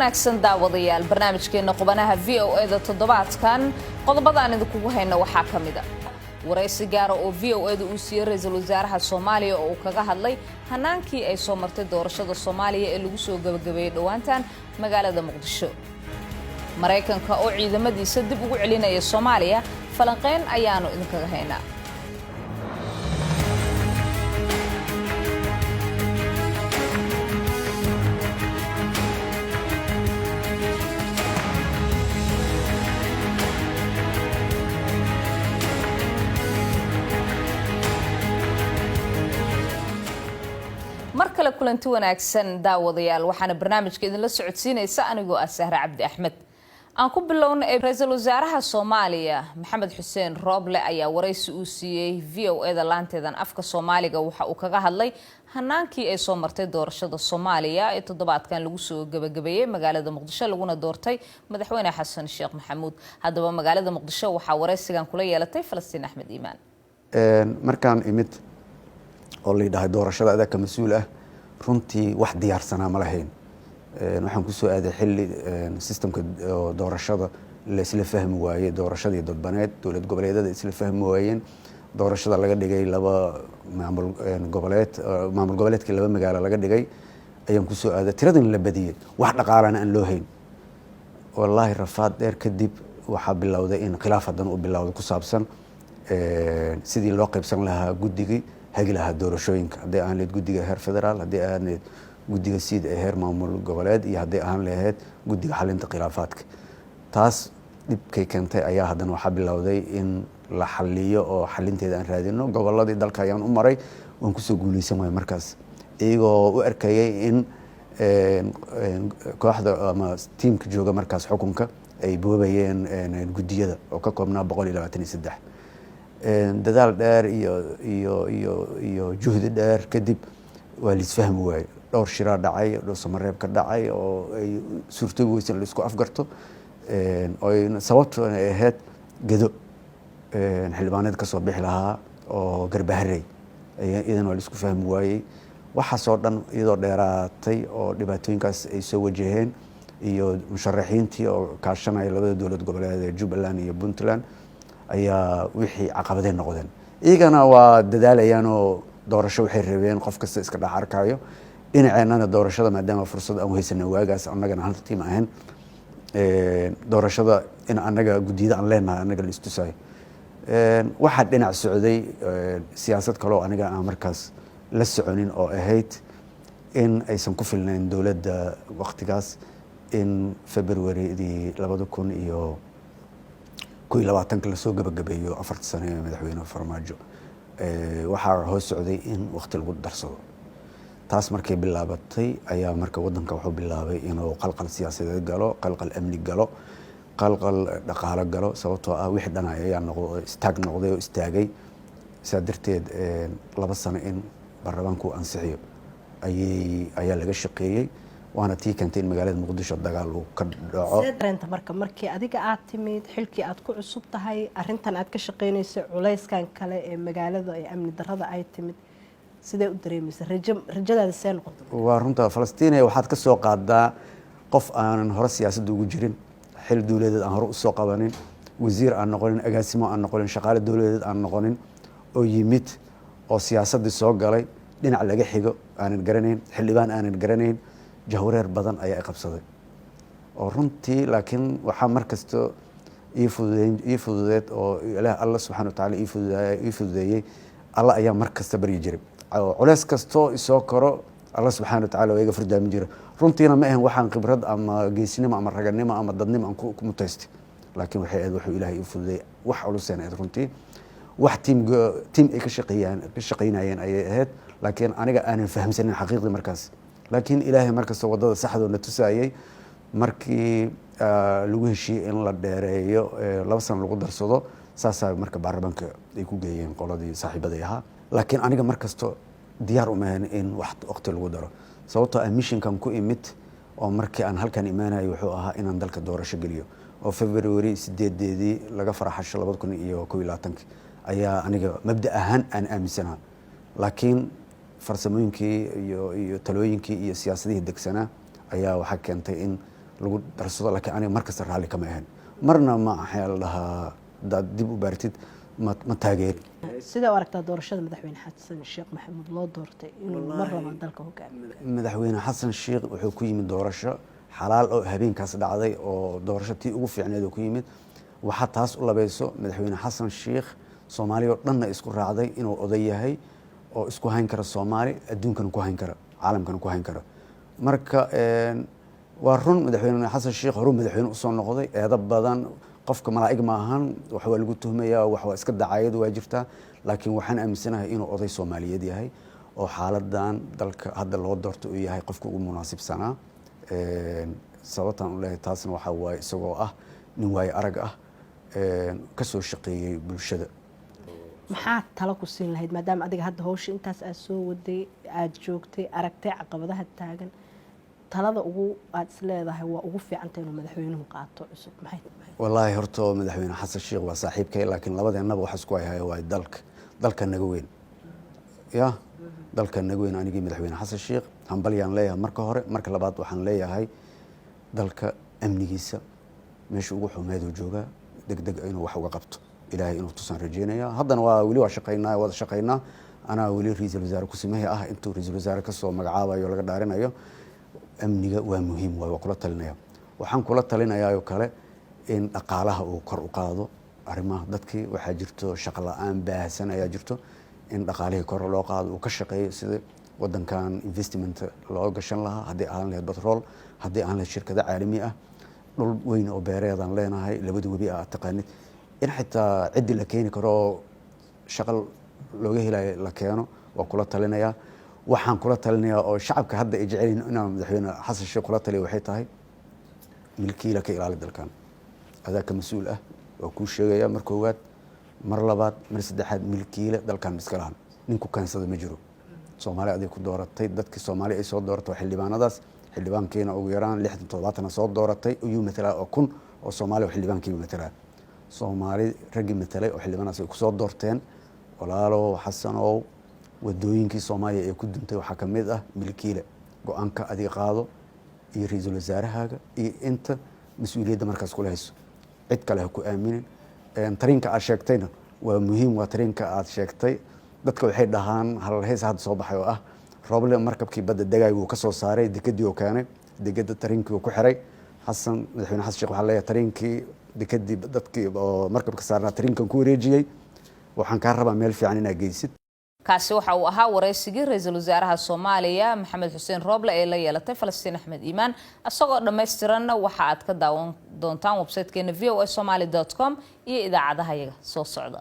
wanaagsan daawadayaal barnaamijkeena qubanaha VOA-da toddobaadkan qodobadaan idinku hayno waxaa kamid ah waraysi gaar ah oo VOA-da uu siiyay ra'iisul wasaaraha Soomaaliya oo uu kaga hadlay hanaankii ay soo martay doorashada Soomaaliya ee lagu soo gabagabeeyay dhawaantan magaalada Muqdisho Mareykanka oo ciidamadiisa dib ugu celinaya Soomaaliya falanqeyn ayaanu idinkaga haynaa markale kulanti wanaagsan daawadayaal waxaana barnaamijka idin la socodsiinaysa anigoo ah Sahra Cabdi Axmed aan ku bilownay ra'iisul wasaaraha Soomaaliya Maxamed Xuseen Rooble ayaa waraysi uu siiyay VOA-da laanteedan afka Soomaaliga waxa uu kaga hadlay hanaankii ay soo martay doorashada Soomaaliya ee toddobaadkan lagu soo gabagabeeyay magaalada Muqdisho laguna doortay madaxweyne Xasan Sheekh Maxamuud hadaba magaalada Muqdisho waxa waraysigan kula yeelatay Falastiin Axmed Iimaan markaan imid oo la yiraahdo doorashada adag mas'uul ah runtii wax diyaarsanaa ma lahayn waxaan ku soo aaday xilli systemka doorashada la isla fahmi waayay doorashadii dadbaneed dawlad goboleedyada isla fahmi waayeen doorashada laga dhigay laba maamul goboleedkii laba magaalo laga dhigay ayaan ku soo aaday tiradan la badiyay wax dhaqaalana aan loo hayn wallahi rafaad dheer kadib waxa bilowday in khilaaf hadan u bilowday ku saabsan sidii loo qaybsan lahaa guddigii hagi lahaa doorashooyinka haddii aan leed guddiga heer federaal haddii aan leed guddiga siid ee heer maamul goboleed iyo haddii aan leeyahay guddiga xalinta khilaafaadka taas dhibkay keentay ayaa haddana waxaa bilowday in la xaliyo oo xalinteeda aan raadino gobolladii dalka ayaan u maray waan kusoo guuleysan waayay markaas iyagoo u arkayay in kooxda ama tiimka jooga markaas xukunka ay boobayeen guddiyada oo ka koobnaa 123 dadaal dheer iyo juhdi dheer kadib waa la isfahmi waayay dhowr shiraa dhacay dhowr samareeb ka dhacay oo ay suurto weysan la isku afgarto oo sababtu ay ahayd gado xildhibaaneed ka soo bixi lahaa oo garbaharey idan waa la isku fahmi waayay waxaas oo dhan iyadoo dheeraatay oo dhibaatooyinkaas ay soo wajaheen iyo musharaxiintii oo kaashanaya labada dawlad goboleed ee Jubbaland iyo Puntland ayaa wixii caqabadeen noqdeen iyagana waa dadaalayaan oo doorasho waxay rabeen qof kasta iska dhax arkayo dhinaceennana doorashada maadaama fursad aan haysanay waagaas annagana hal tiim ahayn doorashada in annaga guddiyada aan leenahay annaga la istusay waxa dhinac socday siyaasad kale oo aniga aan markaas la soconin oo ahayd in aysan ku filnayn dawladda waqtigaas in February 2020 la soo gabagabeeyo 4 sano ee madaxweyne Farmaajo waxa hoos socday in waqti lagu darsado taas markay bilaabatay ayaa marka wadanka wuxuu bilaabay inuu qalqal siyaasadeed galo qalqal amni galo qalqal dhaqaale galo sababtoo ah wixii dhan ayaa noqday istaagay saadirteed 2 sano in baarlamaanku ansixiyo ayaa laga shaqeeyay waana tii keentay in magaalada Muqdisho dagaal uu ka dhaco arinta markii adiga aad timid xilkii aad ku cusub tahay arintan aad ka shaqeynayso culeyskan kale ee magaalada ee amni darrada ay timid sidee u dareemaysaa rajadaada see noqotay waa runta Falastiin waxaad ka soo qaadaa qof aan hore siyaasadda ugu jirin xil dawladeed aan hore u soo qabanin wasiir aan noqonin agaasimo aan noqonin shaqaale dawladeed aan noqonin oo yimid oo siyaasadda soo galay dhinac laga xigo aanan garanayn xildhibaan aanan garanayn jahwareer badan ayaa qabsaday oo runtii laakiin waxa markasto ii fududeed oo Ilaahay Allah subhanahu wa ta'ala ii fududeeyay Allah ayaa markasta bari jiray culeys kasto isoo koro Allah subhanahu wa ta'ala waa iga furdaamin jiray runtiina ma ahan waxaan khibrad ama geesinimo ama raganimo ama dadnimo aan ku mutaystay laakiin waxay aad wuxuu Ilaahay ii fududeeyay wax culuseen aad runtii wax tiim ay ka shaqeynayeen ayay ahayd laakiin aniga aanan fahamsanin xaqiiqdii markaas laakiin Ilaahay markasta wadada saxda oo na tusayay markii lagu heshiiyay in la dheereeyo 2 sano lagu darsado saasa marka baarlamaanka ay ku geeyeen qoladii saaxiibaday ahaa laakiin aniga markasta diyaar u maahan in waqti lagu daro sababtoo ah missionkan ku imid oo markii aan halkan imaanayo wuxuu ahaa inaan dalka doorasho geliyo oo February 8deedii laga faraxasho 2021 ayaa aniga mabda ahaan aan aaminsanahay laakiin farsamooyinkii iyo talooyinkii iyo siyaasadihii degsanaa ayaa waxa keentay in lagu darsado laakiin aniga markasta raalli kama ahayn marna ma axaa la dhahaa hadaad dib u baartid ma taageeri. sidee u aragtaa doorashada madaxweyne xasan sheekh maxamuud loo doortay inuu mar labaad dalka hogaamiyo? madaxweyne xasan sheekh wuxuu ku yimid doorasho xalaal oo habeenkaas dhacday oo doorasho tii ugu fiicneed oo ku yimid. waxaa taas u labayso madaxweyne xasan sheekh soomaaliya oo dhanna isku raacday inuu oday yahay oo isku hayn kara soomaali adduunkana ku hayn kara caalamkana ku hayn kara. marka waa run madaxweyne xasan sheekh horuu madaxweyne usoo noqday eedo badan qofka malaa'ig ma ahan wax waa lagu tuhmayaa wax waa iska dacayad waa jirtaa laakiin waxaan aaminsanahay inuu oday soomaaliyeed yahay oo xaaladan dalka hadda loo doorto uu yahay qofka ugu munaasibsanaa. sababtaan u leeyahay taasna waxaa waaye isagoo ah nin waaye arag ah ka soo shaqeeyey bulshada. maxaa talo ku siin lahayd maadaama adiga hadda hawsha intaas aad soo waday aad joogtay aragtay caqabadaha taagan talada ugu aad is leedahay waa ugu fiicanta inuu madaxweynuhu qaato cusub maxay tahay? wallaahi horta madaxweyne xasan sheekh waa saaxiibkay laakiin labadeennaba waxa isku hayhaya waa dalka naga weyn ya dalka naga weyn anigii madaxweyne xasan sheekh hambalyaan leeyahay marka hore marka labaad waxaan leeyahay dalka amnigiisa meesha ugu xumeed uu joogaa degdeg inuu wax uga qabto ilaahay inuu tusaan rajeynaya haddana waa weli waa shaqaynaa wada shaqaynaa anaa weli ra-iisul wasaare ku-simehe ah intuu ra-iisul wasaare kasoo magacaabayo laga dhaarinayo amniga waa muhiim waa kula talinaya waxaan kula talinayaa oo kale in dhaqaalaha uu kor u qaado arrimaha dadkii waxaa jirto shaqo la-aan baahsan ayaa jirto in dhaqaalihii kor loo qaado uu ka shaqeeyo sida wadankan investment loo gashan lahaa haddii aan lahayd batrool haddii aan lahayd shirkado caalami ah dhul weyn oo beereedaan leenahay labada webi ah taqaanid in xitaa ciddii la keeni karo shaqo looga helayo la keeno waa kula talinayaa. waxaan kula talinayaa oo shacabka hadda ay jecelyihin inaan madaxweyne xasan sheekh kula taliya waxay tahay milkiila ka ilaali dalkan adaa ka mas-uul ah waa kuu sheegaya mar koowaad mar labaad mar saddexaad milkiila dalkan iska lahan nin ku kaansada ma jiro. soomaaliya aday ku dooratay dadkii soomaaliya ay soo dooratay xildhibaanadaas xildhibaankiina ugu yaraan 60-70 soo dooratay ayuu matalaa oo kun oo soomaaliya xildhibaankiiba matalaa soomaali raggii matalay oo xildhibaanaas ay kusoo doorteen walaalow xasanow wadooyinkii soomaaliya ee ku duntay waxaa ka mid ah milkiile go-aanka adiga qaado iyo ra-iisul wasaarahaaga iyo inta mas-uuliyadda markaas kula hayso cid kale ha ku aaminin. tariinka aad sheegtayna waa muhiim waa tariinka aad sheegtay dadka waxay dhahaan halheys hadda soo baxay oo ah rooble markabkii badda dagaay wuu ka soo saaray dekadii oo keenay dekada tariinkii uu ku xiray xasan madaxweyne xasan sheekh waxaa leeyahay tariinkii dekadii dadkii oo markabka saarnaa tariinkan ku wareejiyey waxaan kaa rabaa meel fiican inaad geysid. kaasi waxa uu ahaa waraysigii ra-iisul wasaaraha Soomaaliya Maxamed Xuseen Roble ee la yeelatay Falastiin Axmed Iimaan asagoo dhameystiranna waxa aad ka daawan doontaan website-keena voasomali.com iyo idaacadaha yaga soo socda.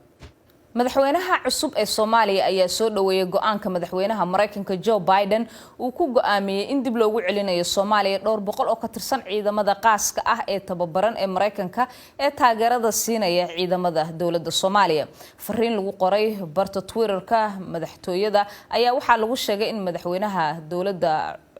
madaxweynaha cusub ee Soomaaliya ayaa soo dhaweeyay go'aanka madaxweynaha Mareykanka Joe Biden uu ku go'aamiyay in dib loogu celinayo Soomaaliya 200 oo ka tirsan ciidamada qaaska ah ee tababaran ee Mareykanka ee taageerada siinaya ciidamada dawladda Soomaaliya. fariin lagu qoray barta Twitter-ka madaxtooyada ayaa waxaa lagu sheegay in madaxweynaha dawladda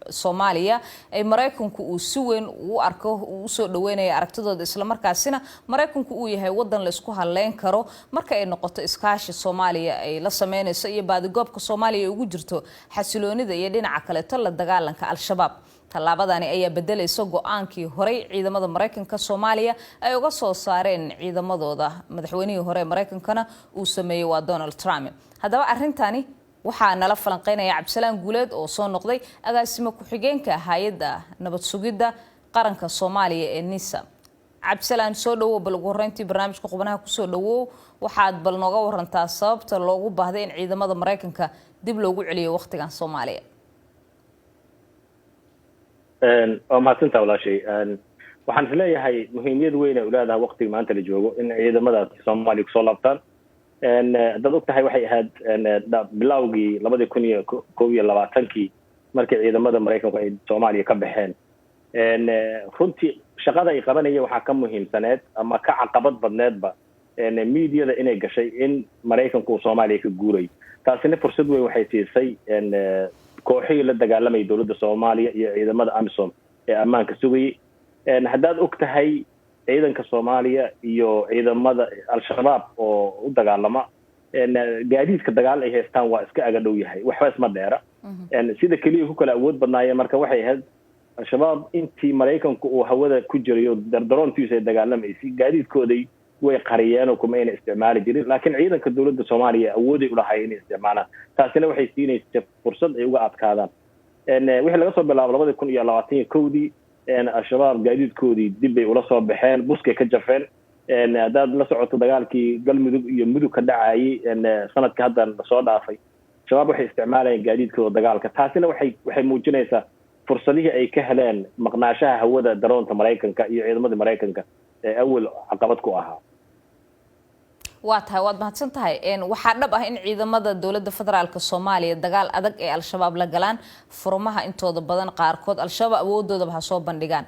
Soomaaliya ay Mareykanku uu si weyn u arko uu soo dhaweynaya aragtidooda isla markaasina Mareykanku uu yahay wadan la isku haleyn karo marka ay noqoto iskaashi Soomaaliya ay la sameynayso iyo baadigoobka Soomaaliya ugu jirto xasiloonida iyo dhinaca kale la dagaalanka al-shabaab. tallaabadani ayaa bedelayso go'aankii hore ciidamada Mareykanka Soomaaliya ay uga soo saareen ciidamadooda madaxweynihii hore Mareykankana uu sameeyay waa Donald Trump. haddaba arintani waxaa nala falanqeynaya Cabdisalaan Guuleed oo soo noqday agaasimo ku-xigeenka hay'adda nabad sugidda qaranka Soomaaliya ee NISA. Cabdisalaan soo dhawow bal ugu horeyntii barnaamijka qubanaha ku soo dhawow waxaad bal nooga warantaa sababta loogu baahday in ciidamada Mareykanka dib loogu celiyo waqtigan Soomaaliya. mahadsantahay walaashay waxaan isleeyahay muhiimiyad weyn ay u leedahay waqtiga maanta la joogo in ciidamadaas Soomaaliya kusoo laabtaan dad og tahay waxay ahayd bilowgii 2021 markii ciidamada Mareykanku ay Soomaaliya ka baxeen runtii shaqada ay qabanayeen waxaa ka muhiimsaneed ama ka caqabad badneedba meediada inay gashay in Mareykanku Soomaaliya ka guuray taasina fursad weyn waxay siisay kooxihii la dagaalamay dawladda Soomaaliya iyo ciidamada AMISOM ee ammaanka sugayay haddaad og tahay ciidanka Soomaaliya iyo ciidamada al-shabaab oo u dagaalama gaadiidka dagaal ay haystaan waa iska aga dhow yahay waxba isma dheera sida kaliya ku kala awood badnaayeen marka waxay ahayd al-shabaab intii maraykanku uu hawada ku jirayo dardaroontiisa ay dagaalamaysay gaadiidkooday way qariyeen oo kuma ayna isticmaali jirin laakiin ciidanka dowladda Soomaaliya awooday u lahaayeen inay isticmaalaan taasina waxay siinaysaa fursad ay uga adkaadaan wixii laga soo bilaabo 2021 al-shabaab gaadiidkoodii dib bay ula soo baxeen buskay ka jafeen hadaad la socoto dagaalkii galmudug iyo mudug ka dhacayay sanadka hadda soo dhaafay shabaab waxay isticmaalayeen gaadiidkooda dagaalka taasina waxay muujinaysaa fursadihii ay ka heleen maqnaashaha hawada daroonta Mareykanka iyo ciidamada Mareykanka ee awal caqabad ku ahaa waa tahay waad mahadsan tahay waxaa dhab ah in ciidamada dowladda federaalka Soomaaliya dagaal adag ee al-shabaab la galaan furmaha intooda badan qaarkood al-shabaab awoodooda ha soo bandhigaan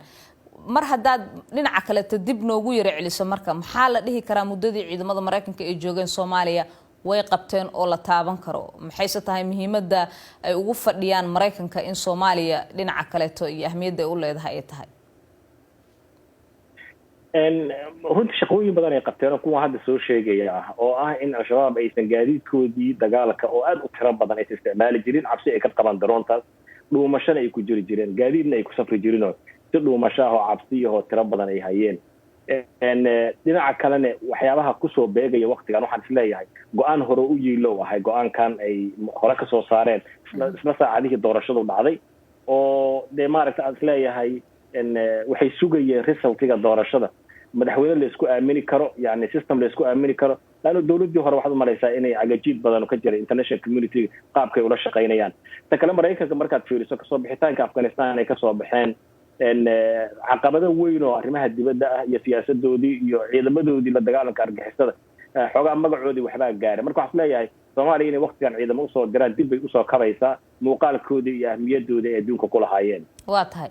mar hadaad dhinaca kale dib noogu yara celiso marka maxaa la dhihi karaa muddadii ciidamada Mareykanka ay joogeen Soomaaliya way qabteen oo la taaban karo maxayse tahay muhiimadda ay ugu fadhiyaan Mareykanka in Soomaaliya dhinaca kale iyo ahmiyadda ay u leedahay ay tahay runtii shaqooyin badan ay qabteen kuwa hadda soo sheegaya oo ah in al-shabaab aysan gaadiidkoodii dagaalka oo aad u tiro badan ay isticmaali jirin cabsi ay ka qabaan daroontaas dhuumashana ay ku jiri jireen gaadiidna ay ku safri jireen oo si dhuumasho oo cabsi oo tiro badan ay hayeen dhinaca kalena waxyaabaha ku soo beegaya waqtigan waxaan isleeyahay go'aan hore u yiilow ahay go'aankan ay hore ka soo saareen isla saacadihii doorashadu dhacday oo maaragtay aan isleeyahay waxay sugayeen resultiga doorashada madaxweyne la isku aamini karo yani system la isku aamini karo laano dawladii hore waxaad u malaysaa inay agajiid badan ka jira international community qaabkay ula shaqaynayaan ta kale Mareykanka markaad fiiriso kasoo bixitaanka Afghanistan ay kasoo baxeen caqabado weyn oo arrimaha dibadda ah iyo siyaasadoodii iyo ciidamadoodii la dagaalanka argagixisada xogaa magacoodii waxbaa gaaray marka waxaan leeyahay Soomaaliya inay waqtigan ciidamo u soo diraan dib bay u soo kabaysaa muuqaalkoodii iyo ahmiyadooda ee adduunka ku lahaayeen waa tahay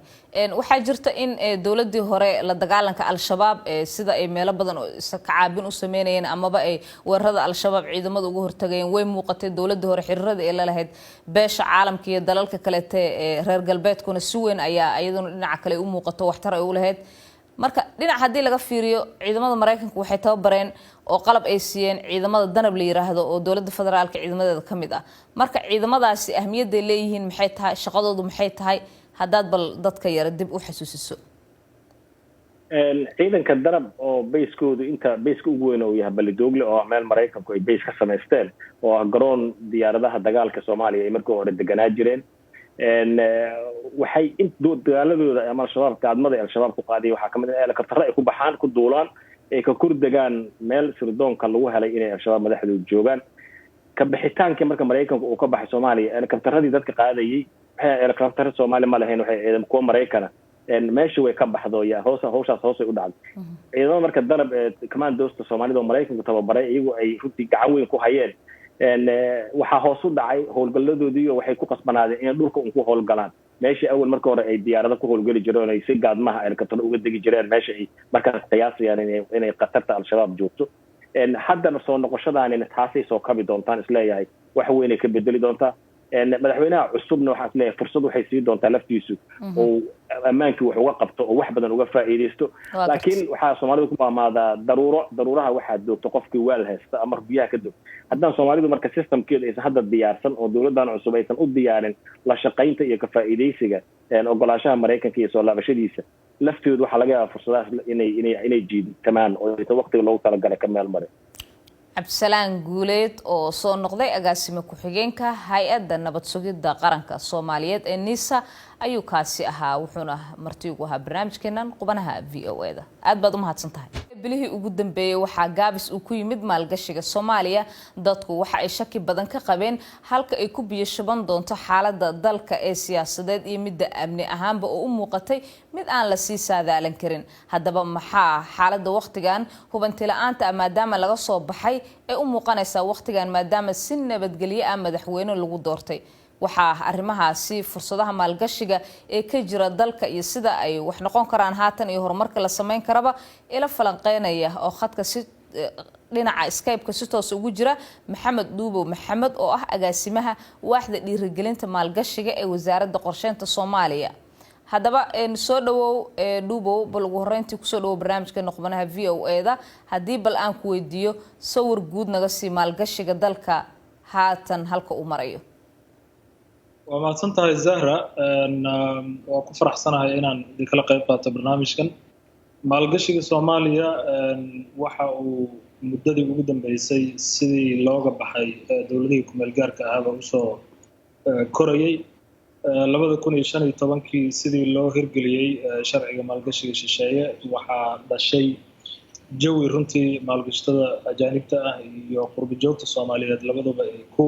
waxaa jirta in dawladii hore la dagaalanka al-shabaab sida ay meelo badan oo caabin u sameeyeen amaba ay weerarada al-shabaab ciidamada uga hortageen way muuqatay dawladii hore xiriirada ee la lahayd beesha caalamka iyo dalalka kale ee reer galbeedkuna si weyn ayaa iyaduna dhinaca kale u muuqato waxtar ay u lahayd marka dhinac hadii laga fiiriyo ciidamada Mareykanka waxay tababareen oo qalab ay siiyeen ciidamada danab la yiraahdo oo dawladda federaalka ciidamadeeda kamid ah marka ciidamadaasi ahmiyadda ay leeyihiin maxay tahay shaqadoodu maxay tahay hadaad bal dadka yara dib u xasuusiso ciidanka danab oo bayskoodu inta bayska ugu weyn oo yahay Balidoogle oo meel Mareykanku ay bays ka sameysteen oo garoon diyaaradaha dagaalka Soomaaliya ay markii hore deganaa jireen waxay dagaaladooda ama al-shabaab qaadmada al-shabaab ku qaadiyay waxa kamid ah helicopter ay ku baxaan ku duulaan ay ka kurdagaan meel sirdoonka lagu helay inay al-shabaab madaxdooda joogaan ka bixitaankii marka Mareykanka uu ka baxay Soomaaliya helicopteradii dadka qaadayay helicopter Soomaali ma lahayn waxay ciidan kuwa Mareykan meesha way ka baxdo ya hawshaas hoos ay u dhacday ciidamada marka danab commandosta Soomaalida oo Mareykanka tababaray iyagu ay runtii gacan weyn ku hayeen waxa hoos u dhacay howlgaladoodii oo waxay ku qasbanaadeen in dhulka uu ku howlgalaan meeshii awal marka hore ay diyaarado ku howlgali jireen ay si gaadmaha helicopter uga degi jireen meesha ay markaas qiyaasayaan inay qatarta al-shabaab joogto haddana soo noqoshadaanina taasay soo kabi doontaan isleeyahay wax weyn ay ka bedeli doontaa madaxweynaha cusubna waxaan isleeyahay fursad waxay sii doontaa laftiisu oo ammaankii wax uga qabto oo wax badan uga faa'iideysto laakiin waxaa Soomaalidu ku maamaadaa daruuraha waxaa doogto qofkii weel haysta ama biyaha ka dog haddaan Soomaalidu marka systemkeeda aysan hadda diyaarsan oo dawladdan cusub aysan u diyaarin la shaqaynta iyo ka faa'iideysiga ogolaanshaha Mareykanka iyo soo laabashadiisa laftoodu waxa laga yaabaa fursadaas inay jiidtamaan oo inta waqtiga loogu talagalay ka meel maray Cabdisalaan Guuleed oo soo noqday agaasime ku-xigeenka hay'adda nabad sugidda qaranka Soomaaliyeed ee NISA ayuu kaasi ahaa wuxuuna marti ugu ahaa barnaamijkeenan qubanaha VOA-da aad baad u mahadsantahay bilihii ugu dambeeyay waxaa gaabis uu ku yimid maalgashiga Soomaaliya dadku waxa ay shaki badan ka qabeen halka ay ku biyo shaban doonto xaaladda dalka ee siyaasadeed iyo midda amni ahaanba oo u muuqatay mid aan la sii saadaalin karin haddaba maxaa xaaladda waqtigan hubanti la'aanta maadaama laga soo baxay ee u muuqanaysa waqtigan maadaama si nabadgelyo ah madaxweyne lagu doortay waxaa arrimahaasi fursadaha maalgashiga ee ka jira dalka iyo sida ay wax noqon karaan haatan iyo horumarka la sameyn karaba ila falanqeynaya oo khadka si dhinaca Skype-ka si toos ugu jira Maxamed Duubow Maxamed oo ah agaasimaha waaxda dhiirigelinta maalgashiga ee wasaaradda qorsheynta Soomaaliya haddaba soo dhawow Duubow bal ugu horeyntii ku soo dhawow barnaamijka qubanaha VOA-da haddii bal aan ku weydiiyo sawir guud naga sii maalgashiga dalka haatan halka uu marayo waa mahadsantahay Zahra. waa ku faraxsanahay inaan idinkala qayb qaato barnaamijkan. maalgashiga Soomaaliya waxa uu muddadii ugu dambeysay sidii looga baxay dowladihii ku meel gaarka ahaaba u soo korayay. 2015kii sidii loo hirgeliyay sharciga maalgashiga shisheeye waxaa dhashay jawi runtii maalgashatada ajaanibta ah iyo qurbo joogta Soomaaliyeed labaduba ay ku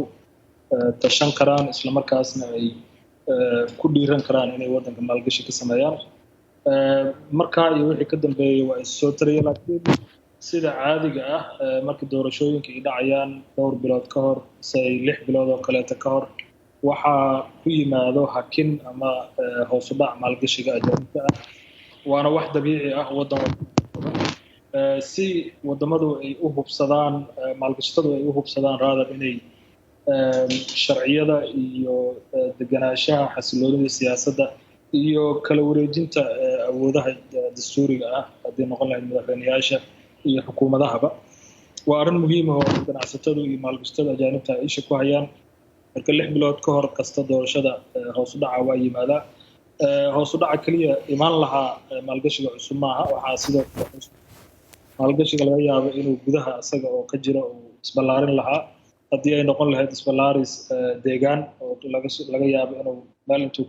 tashan karaan isla markaasna ay ku dhiiran karaan inay wadanka maalgashi ka sameeyaan. markaa iyo wixii ka dambeeyay waa soo taraya, laakiin sida caadiga ah markii doorashooyinka ay dhacayaan dhowr bilood ka hor say 6 bilood oo kaleeta ka hor waxaa ku yimaado hakin ama hoos u dhac maalgashiga ajaanibta ah. waana wax dabiici ah wadan si wadamadu ay u hubsadaan maalgashatadu ay u hubsadaan raadar inay sharciyada iyo deganaanshaha xasiloonida siyaasadda iyo kala wareejinta awoodaha dastuuriga ah haddii noqon lahayd madaxweynayaasha iyo xukuumadahaba. waa arrin muhiim ah oo ganacsatadu iyo maalgashatada ajaanibta ay isha ku hayaan. marka 6 bilood ka hor kasta doorashada hoos u dhaca waa yimaadaa. hoos u dhaca kaliya imaan lahaa maalgashiga cusub maaha, waxaa sidoo kale maalgashiga laga yaabo inuu gudaha asaga oo ka jira uu isballaarin lahaa haddii ay noqon lahayd isballaaris deegaan oo laga yaabo inuu meel intuu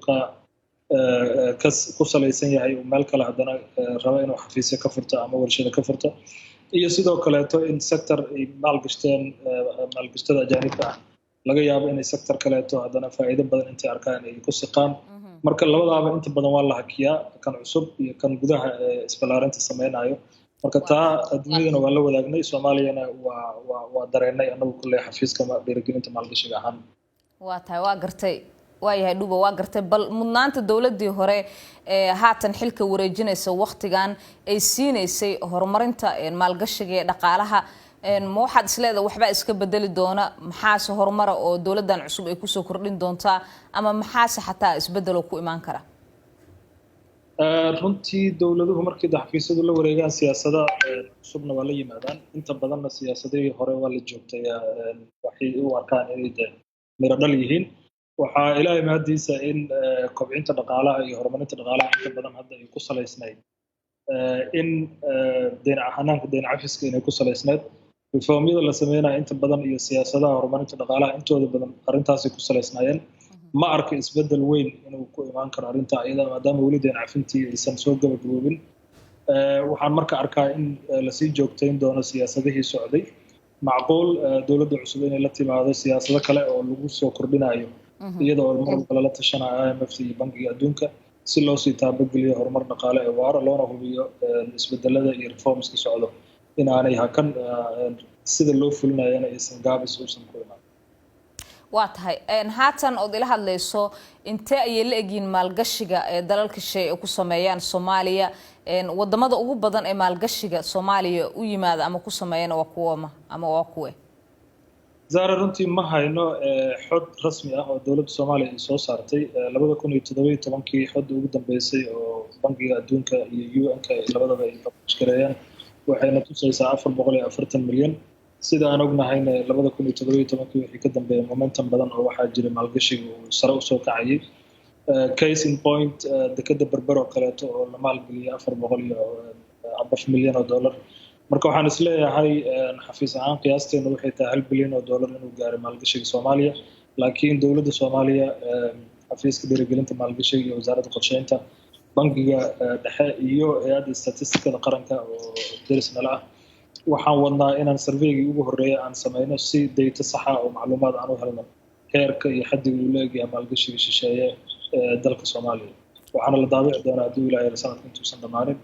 ku salaysan yahay uu meel kale haddana rabo inuu xafiisyo ka furto ama warshado ka furto, iyo sidoo kaleeto in sector ay maalgashtada ajaanibta ah laga yaabo inay sector kaleeto haddana faa'iido badan intay arkaan ay ku siqaan. marka labadaaba inta badan waa la hakiyaa, kan cusub iyo kan gudaha isballaarinta sameynayo. marka taa adduunyadana waa la wadaagnay, Soomaaliyana waa dareennay anagu kulley xafiiska dhiirigelinta maalgashiga ahaan. waa tahay, waa gartay. waayahay Dhuuba, waa gartay. bal mudnaanta dowladii hore haatan xilka wareejinaysa waqtigan ay siinaysay horumarinta maalgashiga ee dhaqaalaha, ma waxaad isleedahay waxba iska bedeli doona? maxaase horumara oo dowladan cusub ay kusoo kordhin doontaa, ama maxaase xataa isbedelo ku imaan kara? runtii dowladuhu markii xafiisyadu la wareegaan siyaasada cusubna waa la yimaadaan. inta badanna siyaasadihii hore waa la joogtay waxay u arkaan inay miro dhal yihiin. waxaa ilaahay mahadiisa in kobcinta dhaqaalaha iyo horumarinta dhaqaalaha inta badan hadda ay ku salaysnayd in hanaanka deyn cafiska inay ku salaysnayd. reformyada la sameynaya inta badan iyo siyaasadaha horumarinta dhaqaalaha intooda badan arrintaasay ku salaysnaayeen. ma arka isbedel weyn inuu ku imaan karo arrinta iyada maadaama weli deyn cafintii aysan soo gabagaboobin. waxaan marka arkaa in lasii joogtayn doono siyaasadihii socday. macquul dowladda cusub inay la timaado siyaasado kale oo lagu soo kordhinayo iyadoo mar walba lala tashanayo IMF iyo bankiga adduunka si loo sii taabageliyo horumar dhaqaale ee waara, loona hubiyo isbedelada iyo reformska socdo in aanay hakan sida loo fulinayana aysan gaabis uusan ku imaan. waa tahay, haatan ood ila hadlayso intee ayay la egyiin maalgashiga ee dalalka shay ay ku sameeyaan Soomaaliya? wadamada ugu badan ee maalgashiga Soomaaliya u yimaada ama ku sameeyana waa kuwa ama waa kuwe? Zahra, runtii ma hayno xog rasmi ah oo dowladda Soomaaliya ay soo saartay. 2017kii xogta ugu dambeysay oo bankiga adduunka iyo UN-ka labadaba ay qabashgareeyeen waxayna tusaysaa 440 milyan. sida aan ognahayna 2017kii wixii ka dambeeyay momentum badan oo waxaa jiray maalgashiga uu sare u soo kacayay. case in point dekada Berbera oo kaleeto oo la maalgeliyay 400 milyan oo dollar. marka waxaan isleeyahay xafiis ahaan qiyaasteena waxay tahay 1 bilyan oo dollar inuu gaaray maalgashiga Soomaaliya, laakiin dowladda Soomaaliya xafiiska dhiirigelinta maalgashiga iyo wasaaradda qorsheynta, bankiga dhexe iyo hay'adda statistikada qaranka oo derisnala ah waxaan wadnaa inaan surveygii ugu horeeyay aan sameyno si data sax ah oo macluumaad aan u helno heerka iyo xaddiga uu leeyahay maalgashiga shisheeye dalka Soomaaliya. waxaana la daabici doonaa haddii ilaahay sanadka intuusan dhamaanin.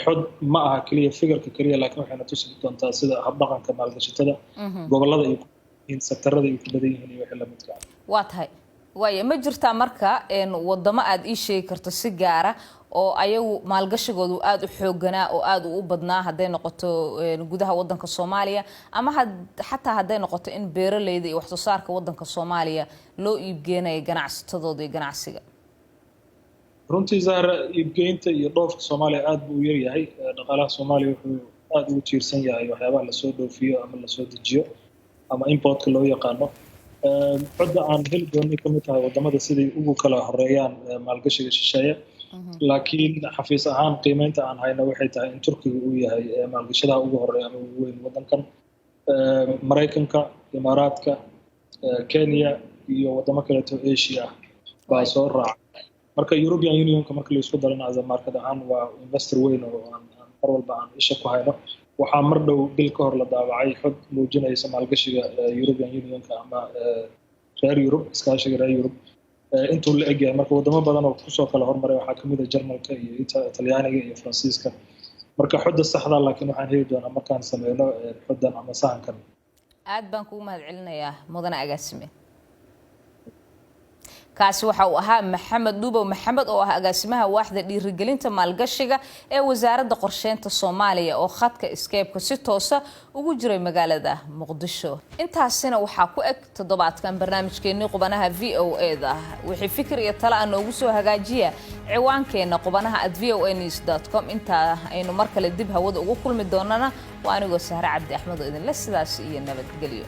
xod ma aha kaliya figurka kaliya, laakiin waxayna tusi doontaa sida habdhaqanka maalgashatada gobolada iyo sektarada ay ku badan yihiin iyo wixii la midka ah. waa tahay, waayo ma jirtaa marka wadamo aad ii sheegi karto si gaara oo ayagu maalgashigoodu aad u xooganaa oo aad u badnaa hadday noqoto gudaha wadanka Soomaaliya ama xataa hadday noqoto in beeraleyda iyo wax soo saarka wadanka Soomaaliya loo iibgeenayo ganacsatadooda iyo ganacsiga? runtii Zahra, iibgeynta iyo dhoofka Soomaaliya aad buu u yar yahay. dhaqaalaha Soomaaliya wuxuu aad ugu tiirsan yahay waxyaabaha la soo dhoofiyo ama la soo dejiyo ama importka loo yaqaano. codda aan heli doonay ka mid tahay wadamada siday ugu kala horeeyaan maalgashiga shisheeye laakiin xafiis ahaan qiimeynta aan hayna waxay tahay in turkiga uu yahay maalgashadaha ugu horeeya ama ugu weyn wadankan maraykanka imaaraadka kenya iyo wadamo kaleeto asia ah baa soo raaca marka European Unionka marka la isku darana as a market ahaan waa investor weyn oo aan mar walba aan isha ku hayno waxaa mar dhow bil ka hor la daawacay xog muujinaysa maalgashiga European Unionka ama reer Europe iskaashiga reer Europe intuu la egyahay marka wadamo badan oo kusoo kala hormaray waxaa kamid ah Jarmalka iyo Talyaaniga iyo Faransiiska marka xodda saxda laakiin waxaan heli doonaa markaan sameeyno xoddan ama sahankan aad baan kugu mahadcelinayaa mudane agaasime kaasi waxa uu ahaa maxamed duubow maxamed oo ah agaasimaha waaxda dhiirigelinta maalgashiga ee wasaaradda qorsheynta Soomaaliya oo khadka Skype-ka si toos ah ugu jiray magaalada Muqdisho intaasina waxa ku eg toddobaadkan barnaamijkeennii qubanaha VOA-da wixii fikir iyo talo aan ugu soo hagaajiya ciwaankeena qubanaha@voanews.com inta aynu mar kale dib hawada ugu kulmi doonana waa anigoo Sahra Cabdi Axmed oo idin la sidaas iyo nabadgelyo